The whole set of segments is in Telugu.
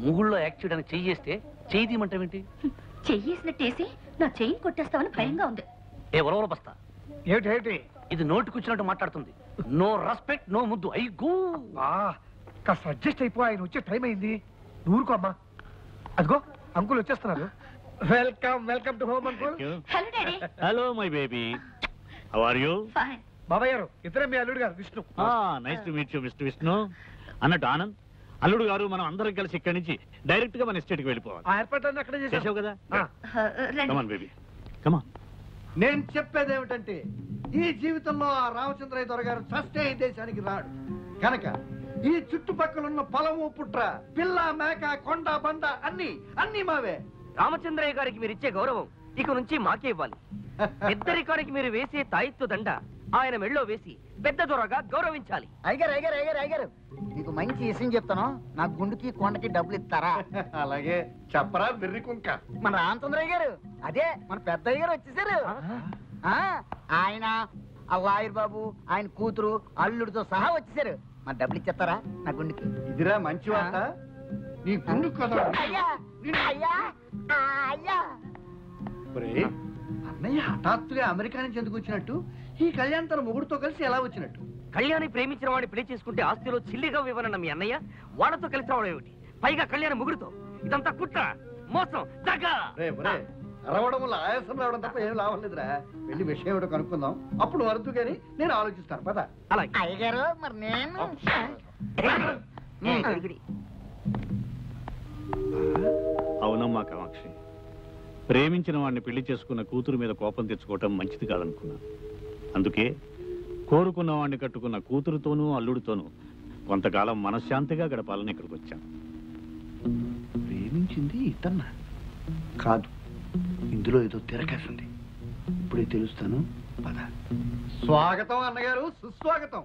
ముగుళ్ళో యాక్ట్ చేయడానికి చెయ్యేస్తే చెయ్యి తీయమంటావేంటి? చెయ్యేసినట్టేసి నా చెయ్యి కొట్టేస్తామని భయంగా ఉంది. ఎవరో బస్తా ఏమిటి ఇది నోటికొచ్చినట్టు మాట్లాడుతుంది. నో రెస్పెక్ట్, నో ముద్దు. అయ్యో కాస్త అడ్జస్ట్ అయిపో, ఆయన వచ్చే టైం అయింది. ఊరుకో అమ్మా. అదిగో అంకుల్ వచ్చేస్తున్నారు. Welcome welcome to home uncle. Hello daddy. Hello my baby, how are you? Fine. బాబాయ్ గారు ఇద్దరే మీ అల్లుడు గారు Vishnu. Nice to meet you mister Vishnu. అన్నట్టు ఆనంద్, అల్లుడు గారు మనం అందరం కలిసి ఇక్కడి నుంచి డైరెక్ట్ గా మన ఎస్టేట్ కి వెళ్ళిపోవాలి. ఆ ఏర్పాట్లన్నీ అక్కడే చేసావు కదా? రండి. కమాన్ బేబీ, కమాన్. నేను చెప్పేది ఏమిటంటే, ఈ జీవితంలో ఆ రామచంద్రయ్య దొరగారు చస్తే ఈ దేశానికి రాడు కనుక ఈ చుట్టుపక్కల ఉన్న పొలము పుట్ర పిల్ల మేక కొండ బండ అన్ని మావే. రామచంద్రయ్య గారికి మీరు ఇచ్చే గౌరవం ఇక నుంచి మాకే ఇవ్వాలి. పెద్దరికానికి మీరు వేసే తాయిత్తు దండ ఆయన మెళ్ళో వేసి పెద్ద దొరగా గౌరవించాలి. అయ్యారు నీకు మంచి విషయం చెప్తాను. నా గుండుకి కొండకి డబ్బులు ఇస్తారా? అలాగే చెప్పరా వెర్రి కుంక. మన రామచంద్రయ్య గారు, అదే మన పెద్దయ్య గారు వచ్చేసారు. ఆయన ఆ లాయర్ బాబు, ఆయన కూతురు, అల్లుడితో సహా వచ్చేసారు. మన డబ్బులు ఇచ్చేస్తారా నా గుండుకి? ఇదిరా మంచి వార్త. నీ గుండు కదా అయ్యా అయ్యా అయ్యా. అన్నయ్య హఠాత్తుగా అమెరికా నుంచి ఎందుకు వచ్చినట్టు? ఈ కళ్యాణ్ తన మొగుడుతో కలిసి ఎలా వచ్చినట్టు? కళ్యాణి ప్రేమించిన వాడిని పెళ్లి చేసుకుంటే ఆస్తిలో చిల్లిగా ఇవ్వనన్న మీ అన్నయ్య వాళ్ళతో కలిసి రావడం ఏమిటి? పైగా కళ్యాణి ముగుడుతో. ఇదంతా కుట్ర, మోసం, దగ్గర. అరవడం వల్ల ఆయాసం రావడం తప్ప ఏం లాభం లేదురా. వెళ్ళి విషయం ఏమిటో కనుక్కుందాం, అప్పుడు వరదు గాని నేను ఆలోచిస్తాను. పద. అలాగే. అయ్యగారు మరి నేను అవునమ్మా కామాక్షి, ప్రేమించిన వాడిని పెళ్లి చేసుకున్న కూతురు మీద కోపం తెచ్చుకోవటం మంచిది కాదనుకున్నాను. అందుకే కోరుకున్న వాడిని కట్టుకున్న కూతురుతోనూ అల్లుడితోనూ కొంతకాలం మనశ్శాంతిగా గడపాలని ఇక్కడికి వచ్చాను. ప్రేమించింది ఇతన్న కాదు, ఇందులో ఏదో తిరగేసింది. ఇప్పుడే తెలుస్తాను. పద. స్వాగతం అన్నగారు, సుస్వాగతం.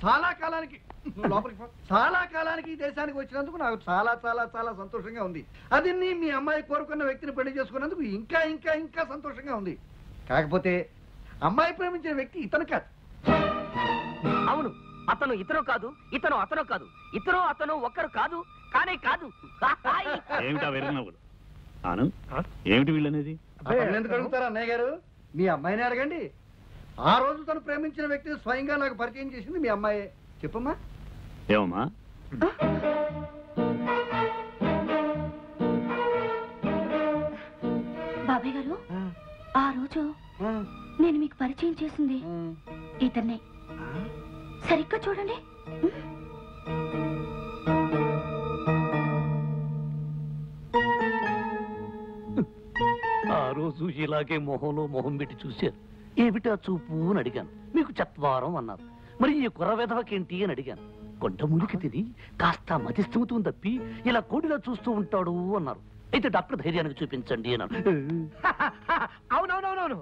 చాలా కాలానికి ఈ దేశానికి వచ్చినందుకు నాకు చాలా చాలా చాలా సంతోషంగా ఉంది. అది మీ అమ్మాయి కోరుకున్న వ్యక్తిని పెళ్లి చేసుకున్నందుకు ఇంకా ఇంకా ఇంకా సంతోషంగా ఉంది. కాకపోతే అమ్మాయి ప్రేమించిన వ్యక్తి ఇతను కాదు. అవును, అతను ఇతను కాదు, ఇతను అతను కాదు, ఇతను అతను ఒక్కరు కాదు, కానే కాదు. ఏమిటా వెర్రినవ్వులు? ఆనంద్, ఏమిటి వీళ్ళనేది? ఎందుకు అడుగుతారా అన్నయ్య గారు? మీ అమ్మాయిని అడగండి. ఆ రోజు తను ప్రేమించిన వ్యక్తిని స్వయంగా నాకు పరిచయం చేసింది మీ అమ్మాయే. చెప్పమ్మా. ఏమమ్మా? బాబాయ్ గారు, ఆ రోజు నేను మీకు పరిచయం చేసింది ఇతన్నే. సరిగ్గా చూడండి. ఆ రోజు ఇలాగే మొహంలో మొహం పెట్టి చూశారు. ఏమిటా చూపు అని అడిగాను. మీకు చత్వారం అన్నారు. మరి ఈ కుర్ర వెధవకేంటి అని అడిగాను. కొండ మురికి తిని కాస్త మతిస్థిమతం తప్పి ఇలా కోడిలా చూస్తూ ఉంటాడు అన్నారు. అయితే డాక్టర్ ధైర్యానికి చూపించండి అన్నారు. అవునవునవునవును,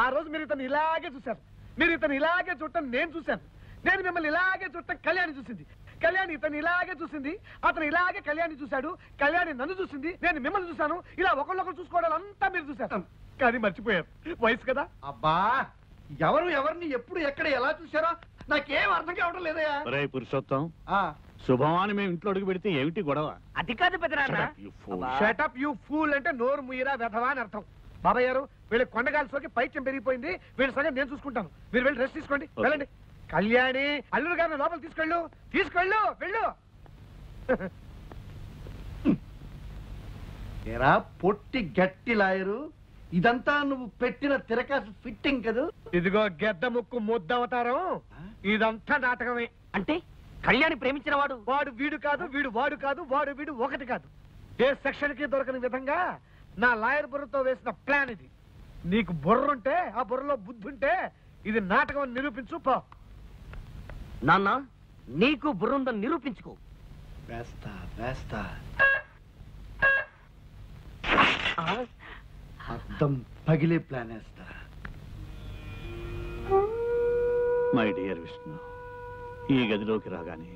ఆ రోజు మీరు ఇతను ఇలాగే చూశారు. మీరు ఇతను ఇలాగే చూడటం నేను చూశాను. నేను మిమ్మల్ని ఇలాగే చూడటం కళ్యాణి చూసింది. కళ్యాణి ఇతను ఇలాగే చూసింది. అతను ఇలాగే కళ్యాణి చూశాడు. కళ్యాణి నన్ను చూసింది, నేను మిమ్మల్ని చూశాను. ఇలా ఒకళ్ళొకరు చూసుకోవడాలంతా మీరు చూశారు. కానీ మర్చిపోయారు, వయసు కదా. అబ్బా, ఎవరు ఎవరిని ఎప్పుడు ఎక్కడ ఎలా చూశారో నాకేం అర్థం కావడం లేదయా. పురుషోత్తం, శుభమాని మేము ఇంట్లో అడుగు పెడితే ఏమిటి గొడవ? అది కాదు పెద్దనాన్న. షటప్ యూ ఫూల్ అంటే నోరు ముయ్యరా వెధవా అని అర్థం. బాబాయ్ గారు, వీళ్ళ కొండగాలి సోకి పైత్యం పెరిగిపోయింది. వీళ్ళ సంగతి నేను చూసుకుంటాను. మీరు వెళ్ళి రెస్ట్ తీసుకోండి, వెళ్ళండి. కళ్యాణి, అల్లుడు గారిని లోపల తీసుకెళ్ళు వెళ్ళు. ఏరా పొట్టి గట్టి లాయరు, ఇదంతా నువ్వు పెట్టిన తిరకాసు ఫిట్టింగ్ కదా? ఇదిగో గెద్ద ముక్కు ముద్దవతారం, ఇదంతా నాటకమే. అంటే కళ్యాణి ప్రేమించిన వాడు వీడు కాదు, వీడు వాడు కాదు, వాడు వీడు ఒకటి కాదు. ఏ సెక్షన్ కి దొరకని విధంగా నా లాయర్ బుర్రతో వేసిన ప్లాన్ ఇది. నీకు బుర్రుంటే, ఆ బుర్రలో బుద్ధి ఉంటే ఇది నాటకం అని నిరూపించు పో. నాన్న, నీకు బుర్రుందని నిరూపించుకో. వేస్తా అర్థం పగిలే ప్లాన్ వేస్తా. మై డియర్ విష్ణు, ఈ గదిలోకి రాగానే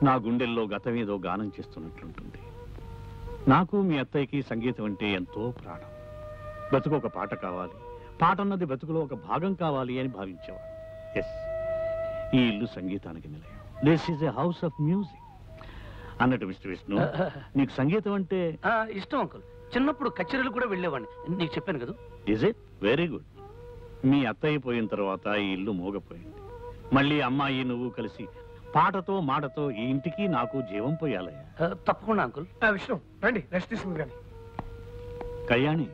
నా గుండెల్లో గతమేదో గానం చేస్తున్నట్లుంటుంది. నాకు మీ అత్తయ్యకి సంగీతం అంటే ఎంతో ప్రాణం. బతుకు ఒక పాట కావాలి, పాట అన్నది బతుకులో ఒక భాగం కావాలి అని భావించేవాడు. ఎస్, ఈ ఇల్లు సంగీతానికి నిలయం. This is a house of music. అన్నట్టు మిస్టర్ విష్ణు, నీకు సంగీతం అంటే ఇష్టం అంకుల్. చిన్నప్పుడు కచేరీలు కూడా వెళ్ళేవాడిని, నీకు చెప్పాను కదా. Is it? Very good. మీ అత్తయ్య పోయిన తర్వాత ఈ ఇల్లు మోగపోయింది. మళ్ళీ అమ్మాయి నువ్వు కలిసి పాటతో మాటతో ఈ ఇంటికి నాకు జీవం పోయాలయ్యా. తప్పకుండా అంకుల్. విష్ణు రండి, రెస్ట్ తీసుకుంది కానీ. కళ్యాణి,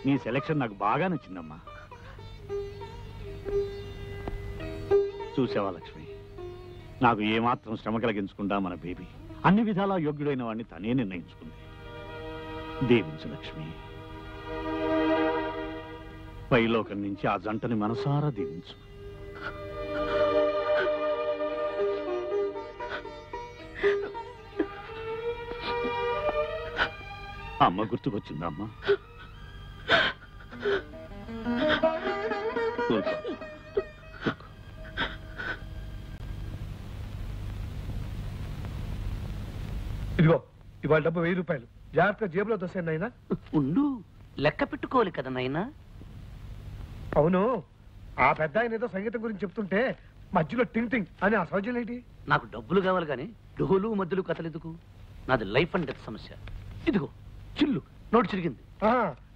నీ సెలక్షన్ నాకు బాగా నచ్చిందమ్మా. చూసావా లక్ష్మి, నాకు ఏమాత్రం శ్రమ కలిగించకుండా మన బేబీ అన్ని విధాలా యోగ్యుడైన వాడిని తనే నిర్ణయించుకుంది. దీవించు లక్ష్మి. పైలోకం నుంచి ఆ జంటని మనసారా దీవించు. అమ్మ గుర్తుకొచ్చిందా అమ్మా? ఇదిగో ఇవాళ డబ్బు 1000 రూపాయలు. జాగ్రత్తగా జేబులో దోసాను నాయనా. ఉండు, లెక్క పెట్టుకోవాలి కదా నాయనా. అవును, ఆ పెద్ద ఆయన ఏదో సంగీతం గురించి చెప్తుంటే మధ్యలో టింగ్ టింగ్ అని ఆ సౌజన్యం ఏంటి? నాకు డబ్బులు కావాలి కానీ డోలు మధ్యలో కథలు ఎందుకు? నాది లైఫ్ అండ్ డెత్ సమస్య. ఇదిగో చిల్లు, నోటు చిరిగింది.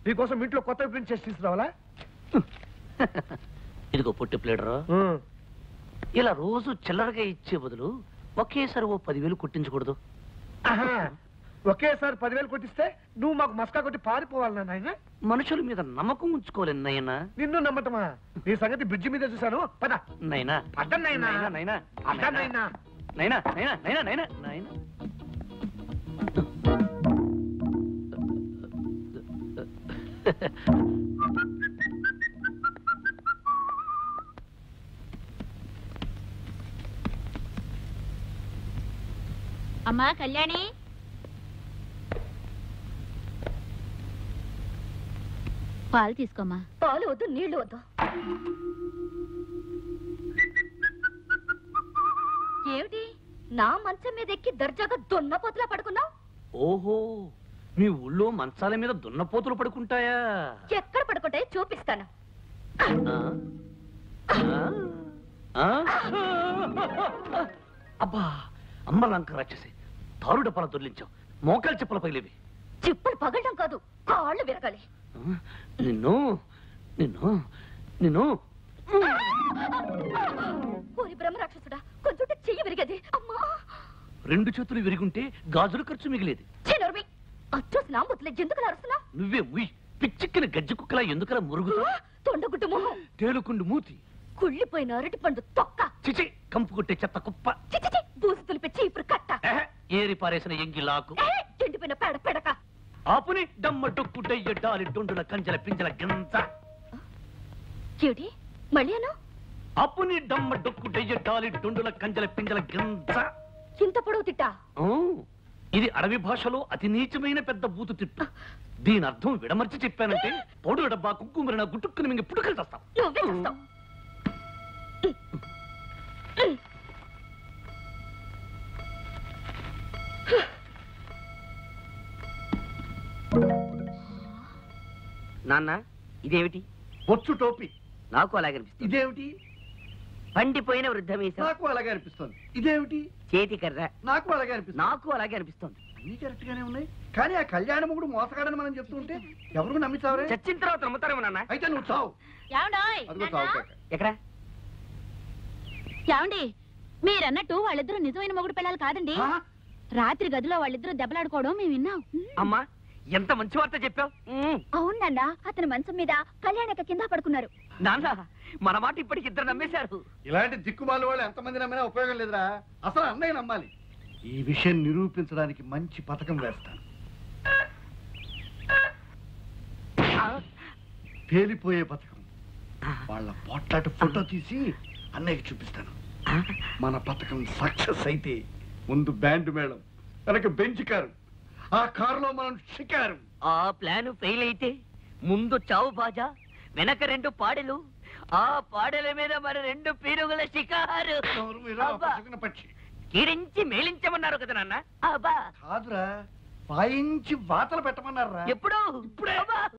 నీకోసం ఇంట్లో కొత్త ప్రింట్ చేసి తీసుకురావాలా? ఇదిగో పొట్టి ప్లేడరా, ఇలా రోజు చిల్లరగా ఇచ్చే బదులు ఒకేసారి ఓ 10,000 కొట్టించకూడదు? ఒకేసారి 10,000 కొట్టిస్తే నువ్వు మాకు మస్కా కొట్టి పారిపోవాలి నాయన. మనుషుల మీద నమ్మకం ఉంచుకోవాలి నాయనా. నిన్ను నమ్మటమా? నీ సంగతి బ్రిడ్జి మీద చూశాను. పద నైనా, పద నాయనా. నైనా, పద నాయనా. నైనా, నైనా, నైనా, నైనా, నైనా. అమ్మా కళ్యాణి, పాలు తీసుకోమ్మా. పాలు వద్దు, నీళ్లు వద్దు. ఏమిటి నా మంచం మీద ఎక్కి దర్జాగా దున్నపోతులా పడుకున్నావు? ఓహో, మీ ఊళ్ళో మంచాల మీద దున్నపోతులు పడుకుంటాయా? ఎక్కడ పడుకుంటాయో చూపిస్తాను. అబ్బా, అమ్మ లంక రాక్షసి, తారు డబ్బాల దొర్లించావు. మోకాలు చెప్పుల పగిలేవి. చిప్పులు పగలడం కాదు, కాళ్ళు విరగాలి. నిన్ను నిన్ను నిన్ను ఓరి బ్రహ్మ రాక్షసుడా, కొంచెం చెయ్యి విరిగేది. అమ్మా, 2 చేతులు విరిగుంటే గాజుల ఖర్చు మిగిలేది. చిన్నరుమి అచ్చోసి నా ముద్దులే ఎందుకు అరుస్తున్నావు? నువ్వే ముయ్, పిచ్చెక్కిన గజ్జి కుక్కలా ఎందుకలా మురుగుతా? తొండగుడ్డు మొహం, తేలుకుండు మూతి, కుళ్ళిపోయిన అరటి పండు తొక్క, చిచి కంపు కొట్టే చెత్త కుప్ప, చిచి బూసి తులిపి ఇప్పుడు కట్ట, ఏరి పారేసిన ఎంగిలాకు, ఎండిపోయిన పేడ పెడక, ఆపుని డమ్మ డొక్కు డయ్య డాలి డొండుల కంజల పింజల గింజ. ఏమిటి మళ్ళీ అను? అప్పుని డమ్మ డొక్కు డయ్య డాలి డొండుల కంజల పింజల గింజ. ఇంత పొడవు తిట్టా? ఇది అడవి భాషలో అతి నీచమైన పెద్ద బూతు తిట్టు. దీని అర్థం విడమర్చి చెప్పానంటే పొడు డబ్బా కుక్కుమరిన గుట్టుక్కుని మింగి పుట్టుకలు తెస్తాం. నువ్వే చేస్తావు. నాన్న, ఇదేమిటి? బొచ్చు టోపీ. నాకు అలాగే అనిపిస్తుంది. ఇదేమిటి? పండిపోయిన వృద్ధమీసం. నాకు అలాగే అనిపిస్తుంది. ఇదేమిటి? చేతి కర్ర. నాకు అలాగే అనిపిస్తుంది. నాకు అలాగే అనిపిస్తుంది. అన్ని కరెక్ట్ గానే ఉన్నాయి, కానీ ఆ కళ్యాణ మొగుడు మోసగాడని మనం చెప్తుంటే ఎవరు నమ్మిస్తావరే? చచ్చిన తర్వాత నమ్ముతారేమో నాన్న. అయితే నువ్వు చావు. అదిగో చావు కాక. ఎక్కడ? ఏమండి, మీరన్నట్టు వాళ్ళిద్దరూ నిజమైన మొగుడు పిల్లలు కాదండి. రాత్రి గదిలో వాళ్ళిద్దరూ దెబ్బలాడుకోవడం మేము విన్నాం. అమ్మా, ఎంత మంచి వార్త చెప్పావు. అవునన్నా, అతని మంచం మీద కళ్యాణక కింద పడుకున్నారు. నాన్న, మన మాట ఇప్పటికి 2 నమ్మేశారు. ఇలాంటి దిక్కుమాల వాళ్ళు ఎంతమంది నమ్మినా ఉపయోగం లేదురా. అసలు అన్నయ్య నమ్మాలి. ఈ విషయం నిరూపించడానికి మంచి పథకం వేస్తాను. పేలిపోయే పథకం. వాళ్ళ పోట్లాట ఫోటో తీసి అన్నయ్యకి చూపిస్తాను. మన పథకం సక్సెస్ అయితే ముందు బ్యాండ్ మేళం, వెనక బెంచ్ కారు, ఆ కారులో మనం షికారు. ఆ ప్లాన్ ఫెయిల్ అయితే ముందు చావు బాజా, వెనక 2 పాడెలు, ఆ పాడెల మీద మన 2 పీరుగుల షికారు. పక్షి కీరించి మేలించమన్నారు కదా నాన్న. అబ్బా కాదురా, పాయించి వాతలు పెట్టమన్నారా? ఎప్పుడు? ఇప్పుడే.